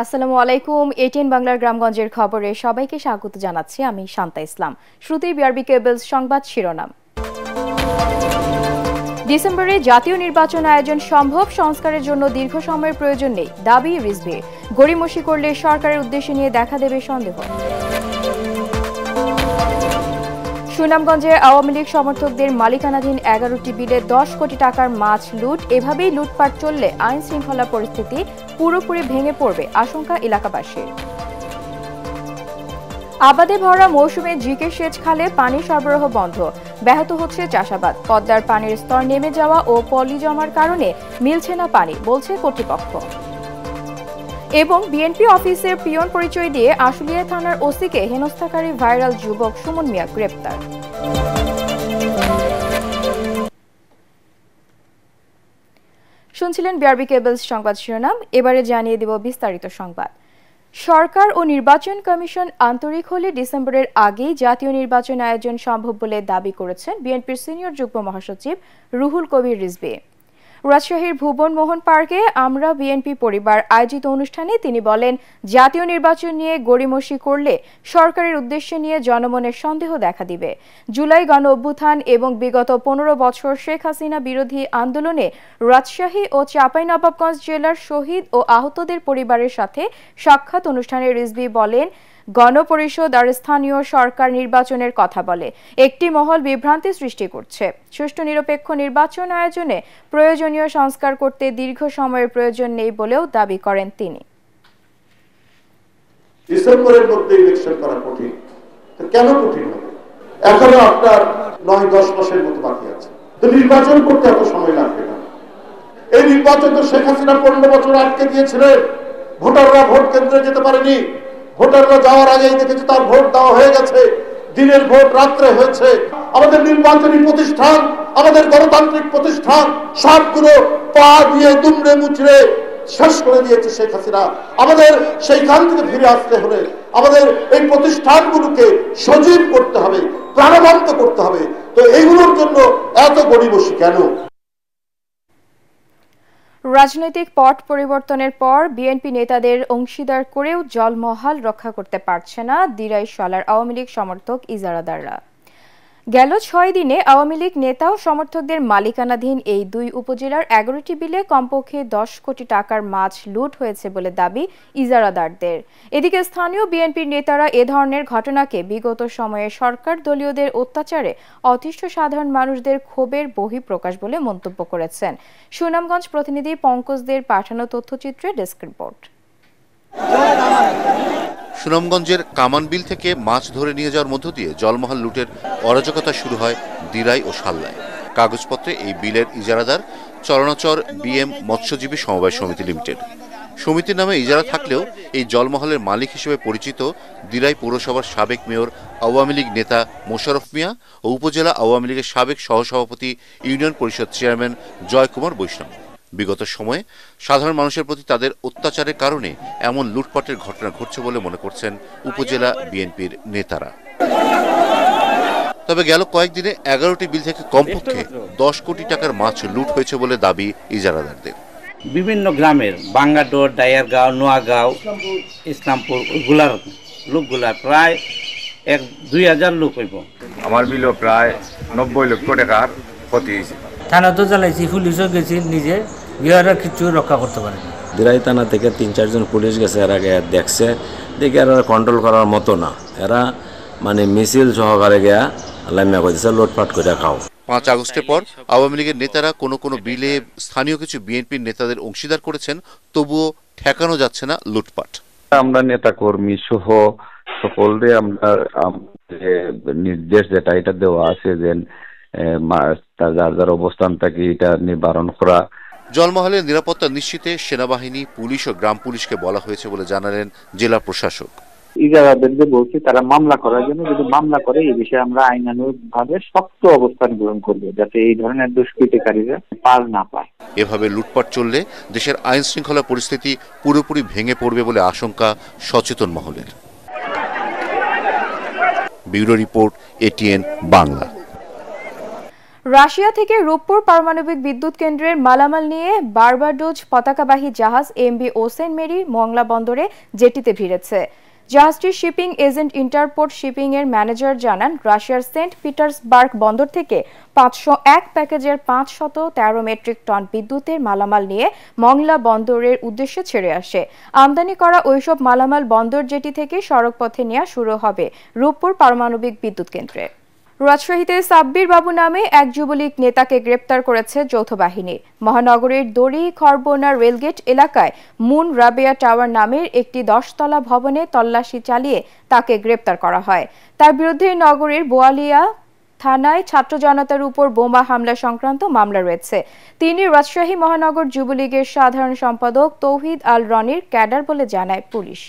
আসসালামু আলাইকুম। এটিএন বাংলার গ্রামগঞ্জের খবরে সবাইকে স্বাগত জানাচ্ছি। আমি শান্তা ইসলাম। শুরুতেই বিআরবি কেবলস সংবাদ শিরোনাম। ডিসেম্বরে জাতীয় নির্বাচন আয়োজন সম্ভব, সংস্কারের জন্য দীর্ঘ সময়ের প্রয়োজন নেই, দাবি রিজভীর। গড়িমসি করলে সরকারের উদ্দেশ্য নিয়ে দেখা দেবে সন্দেহ। সুনামগঞ্জে আওয়ামী লীগ সমর্থকদের মালিকানাধীন 11টি বিলে 10 কোটি টাকার মাছ লুট। এভাবেই লুটপাট চললে আইন শৃঙ্খলা পরিস্থিতি পুরোপুরি ভেঙে পড়বে, আশঙ্কা এলাকাবাসীর। আবাদে ভরা মৌসুমে জিকে সেচ খালে পানি সরবরাহ বন্ধ, ব্যাহত হচ্ছে চাষাবাদ। পদ্মার পানির স্তর নেমে যাওয়া ও পলি জমার কারণে মিলছে না পানি, বলছে কর্তৃপক্ষ। এবং বিএনপি অফিসের পিয়ন পরিচয় দিয়ে আশুলিয়া থানার ওসিকে হেনস্থাকারী ভাইরাল যুবক সুমন মিয়া গ্রেপ্তার। শুনছিলেন বিআরবি কেবলস সংবাদ শিরোনাম। এবারে জানিয়ে দেব বিস্তারিত সংবাদ। সরকার ও নির্বাচন কমিশন আন্তরিক হলে ডিসেম্বরের আগেই জাতীয় নির্বাচন আয়োজন সম্ভব বলে দাবি করেছেন বিএনপির সিনিয়র যুগ্ম মহাসচিব রুহুল কবির রিজভী। রাজশাহীর ভুবন মোহন পার্কে আমরা বিএনপি পরিবার আয়োজিত অনুষ্ঠানে তিনি বলেন, জাতীয় নির্বাচন নিয়ে গড়িমসি করলে সরকারের উদ্দেশ্য নিয়ে জনমনের সন্দেহ দেখা দিবে। জুলাই গণ অভ্যুত্থান এবং বিগত 15 বছর শেখ হাসিনা বিরোধী আন্দোলনে রাজশাহী ও চাঁপাইনবাবগঞ্জ জেলার শহীদ ও আহতদের পরিবারের সাথে সাক্ষাৎ অনুষ্ঠানে রিজভী বলেন, গণপরিষদ আর স্থানীয় সরকার নির্বাচনের কথা বলে, একটি মহল বিভ্রান্তি সৃষ্টি করছে। সুষ্ঠু নিরপেক্ষ নির্বাচন আয়োজনে প্রয়োজনীয় সংস্কার করতে দীর্ঘ সময়ের প্রয়োজন নেই বলেও দাবি করেন তিনি। ডিসেম্বরের মধ্যে ইলেকশন করা কঠিন, কেন কঠিন হবে? এখনো আপনার 9-10 মাসের মতো বাকি আছে, তো নির্বাচন করতে এত সময় লাগবে না। এই নির্বাচন তো শেখ হাসিনা 15 বছর আটকে দিয়েছিলেন, ভোটাররা ভোট কেন্দ্রে যেতে পারেনি। ভোটাররা যাওয়ার আগেই দেখেছে তার ভোট দেওয়া হয়ে গেছে, দিনের ভোট রাত্রে হয়েছে। আমাদের নির্বাচনী প্রতিষ্ঠান, আমাদের গণতান্ত্রিক প্রতিষ্ঠান সবগুলো পা দিয়ে দুমড়ে মুচড়ে শেষ করে দিয়েছে শেখ হাসিনা। আমাদের সেইখান থেকে ফিরে আসতে হলে আমাদের এই প্রতিষ্ঠানগুলোকে সজীব করতে হবে, প্রাণবন্ত করতে হবে। তো এইগুলোর জন্য এত গড়িমসি কেন? রাজনৈতিক পট পরিবর্তনের পর বিএনপি নেতাদের অংশীদার করেও জলমহাল রক্ষা করতে পারছে না দিরাই শালার আওয়ামী লীগ সমর্থক ইজারাদাররা। গেল 6 দিনে আওয়ামী লীগ নেতা ও সমর্থকদের মালিকানাধীন এই 2 উপজেলার 11টি বিলে কমপক্ষে 10 কোটি টাকার মাছ লুট হয়েছে বলে দাবি ইজারাদারদের। এদিকে স্থানীয় বিএনপির নেতারা এ ধরনের ঘটনাকে বিগত সময়ে সরকার দলীয়দের অত্যাচারে অতিষ্ঠ সাধারণ মানুষদের ক্ষোভের বহিঃপ্রকাশ বলে মন্তব্য করেছেন। সুনামগঞ্জ প্রতিনিধি পঙ্কজদের পাঠানো তথ্যচিত্রে ডেস্ক রিপোর্ট। সুনামগঞ্জের কামানবিল থেকে মাছ ধরে নিয়ে যাওয়ার মধ্য দিয়ে জলমহল লুটের অরাজকতা শুরু হয় দিরাই ও শাল্লায়। কাগজপত্রে এই বিলের ইজারাদার চরণাচর বিএম মৎস্যজীবী সমবায় সমিতি লিমিটেড। সমিতির নামে ইজারা থাকলেও এই জলমহলের মালিক হিসেবে পরিচিত দিরাই পৌরসভার সাবেক মেয়র আওয়ামী লীগ নেতা মোশাররফ মিয়া ও উপজেলা আওয়ামী লীগের সাবেক সহসভাপতি ইউনিয়ন পরিষদ চেয়ারম্যান জয়কুমার বৈষ্ণব। বিগত সময়ে সাধারণ মানুষের প্রতি তাদের অত্যাচারের কারণে এমন লুটপাটের ঘটনা ঘটছে বলে মনে করছেন উপজেলা বিএনপির নেতারা। তবে গেল কয়েকদিনে 11টি বিল থেকে কমপক্ষে 10 কোটি টাকার মাছ লুট হয়েছে বলে দাবি ইজারাদারদের। বিভিন্ন গ্রামের বাঙ্গাডোর, ডায়ারগাঁও, নোয়াগাঁও, ইসলামপুর ওইগুলার লোকগুলা প্রায় 1-2 লোক হইব। আমার বিলও প্রায় 90 লক্ষ টাকার ক্ষতি হয়েছে। থানা তো জ্বালাইছি, পুলিশও গেছি, নিজে গিয়ে কিছু রক্ষা করতে পারেনি। দিরাই থানা থেকে 3-4 জন পুলিশ গেছে, এর আগে দেখছে, দেখে এরা কন্ট্রোল করার মতো না। এরা মানে মিছিল সহকারে গিয়া লাইমিয়া কইতেছে লুটপাট করে খাও। 5 আগস্টের পর আওয়ামী লীগের নেতারা কোনো বিলে স্থানীয় কিছু বিএনপির নেতাদের অংশীদার করেছেন, তবুও ঠেকানো যাচ্ছে না লুটপাট। আমরা নেতা কর্মী সহ সকলরে আমরা নির্দেশ যেটা এটা দেওয়া আছে যে যার যার অবস্থান থেকে এটা নিবারণ করা। জলমহলের নিরাপত্তা নিশ্চিতে সেনাবাহিনী, পুলিশ ও গ্রাম পুলিশকে বলা হয়েছে বলে জানালেন জেলা প্রশাসক। ইজারাদারদের বলছি তারা মামলা করার জন্য, যদি মামলা করে এই বিষয়ে আমরা আইনানুগভাবে শক্ত অবস্থান গ্রহণ করব, যাতে এই ধরনের দুষ্কৃতিকারীরা পার না পায়। এভাবে লুটপাট চললে দেশের আইন শৃঙ্খলা পরিস্থিতি পুরোপুরি ভেঙে পড়বে বলে আশঙ্কা সচেতন মহলের। Bureau report, ATN Bangla. Russia থেকে রূপপুর পারমাণবিক বিদ্যুৎ কেন্দ্রের মালামাল নিয়ে বার্বাডোজ পতাকাবাহী জাহাজ এমভি ওসেন মেরি মংলা বন্দরে জেটিতে ভিড়েছে। জাহাজটির শিপিং এজেন্ট ইন্টারপোর্ট শিপিং এর ম্যানেজার জানান, রাশিয়ার সেন্ট পিটার্সবার্গ বন্দর থেকে 501 প্যাকেজের 513 মেট্রিক টন বিদ্যুতের মালামাল নিয়ে মংলা বন্দরের উদ্দেশ্যে ছেড়ে আসে। আমদানি করা ওইসব মালামাল বন্দর জেটি থেকে সড়ক পথে নেওয়া শুরু হবে রূপপুর পারমাণবিক বিদ্যুৎ কেন্দ্রে। রাজশাহীতে সাব্বির বাবু নামে এক যুবলীগ নেতাকে গ্রেপ্তার করেছে যৌথ বাহিনী। মহানগরীর দড়ি খরবোনা রেলগেট এলাকায় মুন রাবেয়া টাওয়ার নামের একটি 10তলা ভবনে তল্লাশি চালিয়ে তাকে গ্রেপ্তার করা হয়। তার বিরুদ্ধে নগরীর বোয়ালিয়া থানায় ছাত্র জনতার উপর বোমা হামলা সংক্রান্ত মামলা রয়েছে। তিনি রাজশাহী মহানগর যুবলীগের সাধারণ সম্পাদক তৌহিদ আল রনির ক্যাডার বলে জানায় পুলিশ।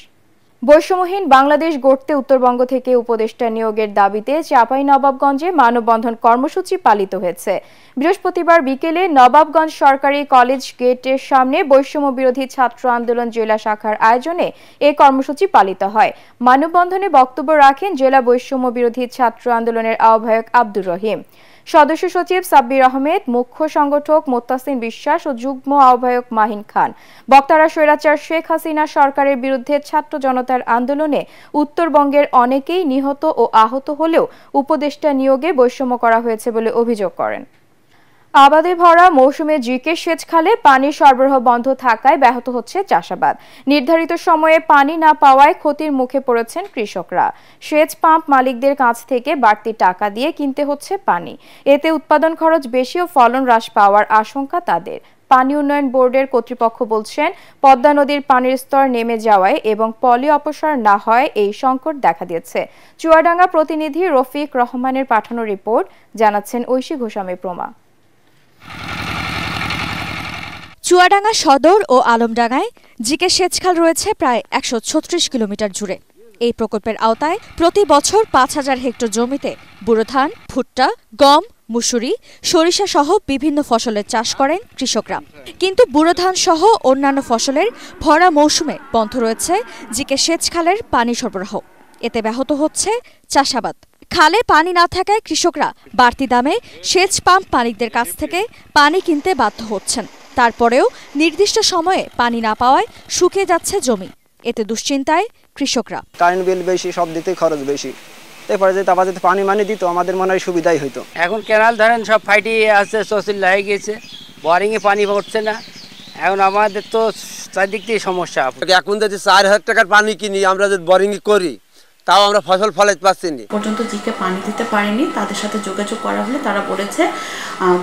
বৈষম্যহীন বাংলাদেশ গড়তে উত্তরবঙ্গ থেকে উপদেষ্টা নিয়োগের দাবিতে চাঁপাইনবাবগঞ্জে মানববন্ধন কর্মসূচি পালিত হয়েছে। বৃহস্পতিবার বিকেলে নবাবগঞ্জ সরকারি কলেজ গেটের সামনে বৈষম্য বিরোধী ছাত্র আন্দোলন জেলা শাখার আয়োজনে এই কর্মসূচি পালিত হয়। মানববন্ধনে বক্তব্য রাখেন জেলা বৈষম্য বিরোধী ছাত্র আন্দোলনের আহ্বায়ক আব্দুর রহিম, সদস্য সচিব সাব্বির আহমেদ, মুখ্য সংগঠক মোত্তাসিন বিশ্বাস ও যুগ্ম আহ্বায়ক মাহিন খান। বক্তারা স্বৈরাচার শেখ হাসিনা সরকারের বিরুদ্ধে ছাত্র জনতার আন্দোলনে উত্তরবঙ্গের অনেকেই নিহত ও আহত হলেও উপদেষ্টা নিয়োগে বৈষম্য করা হয়েছে বলে অভিযোগ করেন। আবাদে ভরা মৌসুমে জিকে সেচ খালে পানির সরবরাহ বন্ধ থাকায় ব্যাহত হচ্ছে চাষাবাদ। নির্ধারিত সময়ে পানি না পাওয়ায় ক্ষতির মুখে পড়েছেন কৃষকরা। সেচ পাম্প মালিকদের কাছ থেকে বাড়তি টাকা দিয়ে কিনতে হচ্ছে পানি। এতে উৎপাদন খরচ বেশি ও ফলন হ্রাস পাওয়ার আশঙ্কা তাদের। পানি উন্নয়ন বোর্ডের কর্তৃপক্ষ বলছেন, পদ্মা নদীর পানির স্তর নেমে যাওয়ায় এবং পলি অপসারণ না হয় এই সংকট দেখা দিয়েছে। চুয়াডাঙ্গা প্রতিনিধি রফিক রহমানের পাঠানো রিপোর্ট, জানাচ্ছেন ঐশী ঘোষামী প্রমা। চুয়াডাঙ্গা সদর ও আলমডাঙ্গায় জিকে সেচখাল রয়েছে প্রায় 136 কিলোমিটার জুড়ে। এই প্রকল্পের আওতায় প্রতি বছর 5000 হেক্টর জমিতে বুড়ো ধান, ভুট্টা, গম, মুসুরি, সরিষা সহ বিভিন্ন ফসলের চাষ করেন কৃষকরা। কিন্তু বুড়ো ধান সহ অন্যান্য ফসলের ভরা মৌসুমে বন্ধ রয়েছে জিকে সেচখালের পানি সরবরাহ। এতে ব্যাহত হচ্ছে চাষাবাদ। খালে পানি না থাকায় কৃষকরা বাড়তি দামে সেচ পাম্প মালিকদের কাছ থেকে পানি কিনতে বাধ্য হচ্ছেন। তারপরেও নির্দিষ্ট সময়ে পানি না পাওয়ায় শুকিয়ে যাচ্ছে জমি। এতে দুশ্চিন্তায় কৃষকরা। কারেন্ট বিল বেশি, সব দিতে খরচ বেশি। এরপরে যদি আবার যদি পানি মানি দিত আমাদের মনে হয় সুবিধাই হইতো। এখন ক্যানাল ধরেন সব ফাইটিয়ে আছে, সসিল হয়ে গিয়েছে, বোরিংয়ে পানি পড়ছে না। এখন আমাদের তো চারদিক থেকে সমস্যা। এখন যদি 4000 টাকার পানি কিনি, আমরা যদি বোরিং করি তাও আমরা ফসল ফলাতে পারছি না। পর্যন্ত জিকে পানি দিতে পারেনি। তাদের সাথে যোগাযোগ করা হলে তারা বলেছে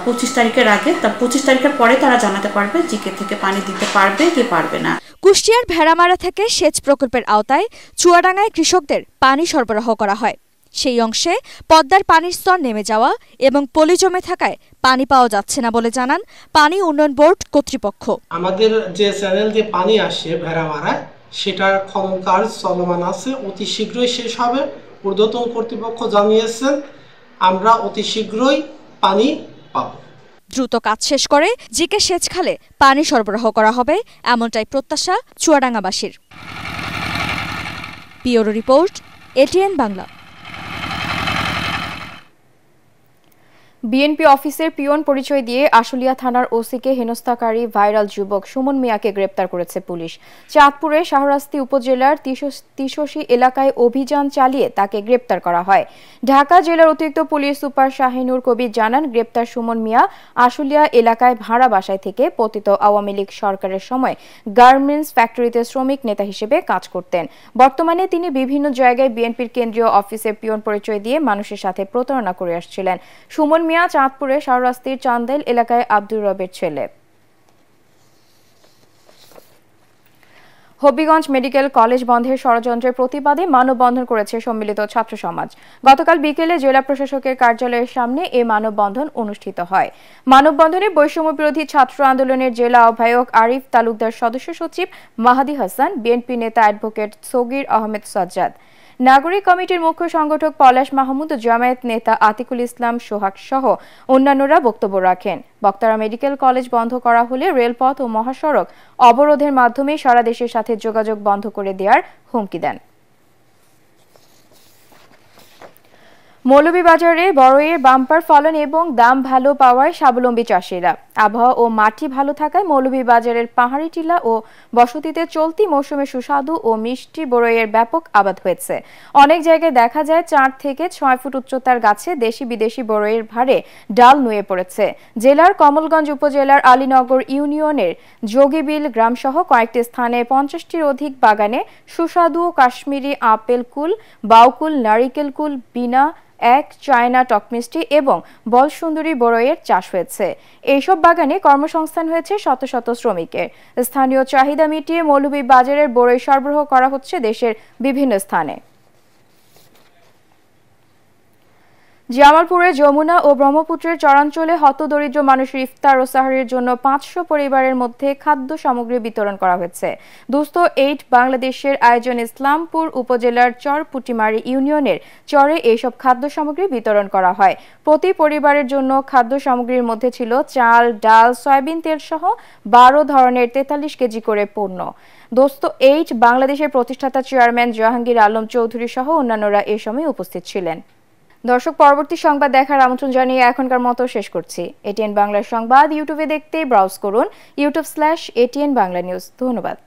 25 তারিখের আগে, 25 তারিখের পরে তারা জানাতে পারবে জিকে থেকে পানি দিতে পারবে কি পারবে না। কুষ্টিয়ার ভেড়ামারা থেকে সেচ প্রকল্পের আওতায় চুয়াডাঙ্গায় কৃষকদের পানি সরবরাহ করা হয়। সেই অংশে পদ্মার পানির স্তর নেমে যাওয়া এবং পলি জমে থাকায় পানি পাওয়া যাচ্ছে না বলে জানান পানি উন্নয়ন বোর্ড কর্তৃপক্ষ। আমাদের যে চ্যানেল দিয়ে পানি আসে ভেড়ামারায়, সেটার খনন কাজ চলমান আছে, অতি শীঘ্রই শেষ হবে। ঊর্ধ্বতন কর্তৃপক্ষ জানিয়েছেন আমরা অতি শীঘ্রই পানি পাব। দ্রুত কাজ শেষ করে জিকে সেচখালে পানি সরবরাহ করা হবে, এমনটাই প্রত্যাশা চুয়াডাঙ্গাবাসীর। Bureau report, ATN Bangla. BNP অফিসের পিয়ন পরিচয় দিয়ে আশুলিয়া থানার ওসিকে হেনস্থাকারী ভাইরাল যুবক সুমন মিয়াকে গ্রেপ্তার করেছে পুলিশ। চাঁদপুরের শাহরাস্তি উপজেলার তিশসী এলাকায় অভিযান চালিয়ে তাকে গ্রেপ্তার করা হয়। ঢাকা জেলার অতিরিক্ত পুলিশ সুপার শাহিনুর কবির জানান, গ্রেপ্তার সুমন মিয়া আশুলিয়া এলাকায় ভাড়া বাসায় থেকে পতিত আওয়ামী লীগ সরকারের সময় গার্মেন্টস ফ্যাক্টরিতে শ্রমিক নেতা হিসেবে কাজ করতেন। বর্তমানে তিনি বিভিন্ন জায়গায় বিএনপির কেন্দ্রীয় অফিসের পিয়ন পরিচয় দিয়ে মানুষের সাথে প্রতারণা করে আসছিলেন। সুমন মিয়া চাঁদপুরের শাহরাস্তির চান্দেল এলাকায় আব্দুর রবের ছেলে। হবিগঞ্জ মেডিকেল কলেজ বন্ধের ষড়যন্ত্রের প্রতিবাদে মানববন্ধন করেছে সম্মিলিত ছাত্র সমাজ। গতকাল বিকেলে জেলা প্রশাসকের কার্যালয়ের সামনে এই মানববন্ধন অনুষ্ঠিত হয়। মানববন্ধনে বৈষম্য বিরোধী ছাত্র আন্দোলনের জেলা আহ্বায়ক আরিফ তালুকদার, সদস্য সচিব মাহাদি হাসান, বিএনপি নেতা অ্যাডভোকেট সগির আহমেদ সাজ্জাদ, নাগরিক কমিটির মুখ্য সংগঠক পলাশ মাহমুদ, জামায়াত নেতা আতিকুল ইসলাম সোহাগ সহ অন্যান্যরা বক্তব্য রাখেন। বক্তারা মেডিকেল কলেজ বন্ধ করা হলে রেলপথ ও মহাসড়ক অবরোধের মাধ্যমে সারা দেশের সাথে যোগাযোগ বন্ধ করে দেওয়ার হুমকি দেন। মৌলভীবাজারে বড়ইয়ের বাম্পার ফলন এবং দাম ভালো পাওয়ায় স্বাবলম্বী চাষিরা। আবহাওয়া ও মাটি ভালো থাকায় মৌলভীবাজারের পাহাড়ি টিলা ও বসতিতে চলতি মৌসুমে সুস্বাদু ও মিষ্টি বড়ইয়ের ব্যাপক আবাদ হয়েছে। অনেক জায়গায় দেখা যায় 4 থেকে 6 ফুট উচ্চতার গাছে দেশি বিদেশি বড়ইয়ের ভারে ডাল নুয়ে পড়েছে। জেলার কমলগঞ্জ উপজেলার আলীনগর ইউনিয়নের যোগীবিল গ্রামসহ কয়েকটি স্থানে 50টির অধিক বাগানে সুস্বাদু কাশ্মীরি আপেল কুল, বাউকুল, নারিকেল কুল, বিনা এক চায়না টকমিষ্টি এবং বলসুন্দরী বড়ইয়ের চাষ হয়েছে। এইসব বাগানে কর্মসংস্থান হয়েছে শত শত শ্রমিকের। স্থানীয় চাহিদা মিটিয়ে মৌলভীবাজারের বড়ই সরবরাহ করা হচ্ছে দেশের বিভিন্ন স্থানে। জামালপুরে যমুনা ও ব্রহ্মপুত্রের চরাঞ্চলে হতদরিদ্র মানুষের ইফতার ও সাহরির জন্য 500 পরিবারের মধ্যে খাদ্য সামগ্রী বিতরণ করা হয়েছে। দুস্থ 8 বাংলাদেশের আয়োজন ইসলামপুর উপজেলার চর পুটিমারি ইউনিয়নের চরে এইসব খাদ্য সামগ্রী বিতরণ করা হয়। প্রতি পরিবারের জন্য খাদ্য সামগ্রীর মধ্যে ছিল চাল, ডাল, সয়াবিন তেল সহ 12 ধরনের 43 কেজি করে পণ্য। দোস্ত 8 বাংলাদেশের প্রতিষ্ঠাতা চেয়ারম্যান জাহাঙ্গীর আলম চৌধুরী সহ অন্যান্যরা এই সময় উপস্থিত ছিলেন। দর্শক, পরবর্তী সংবাদ দেখার আমন্ত্রণ জানিয়ে এখনকার মতো শেষ করছি। এটিএন বাংলার সংবাদ ইউটিউবে দেখতে ব্রাউজ করুন youtube/ATN বাংলা নিউজ। ধন্যবাদ।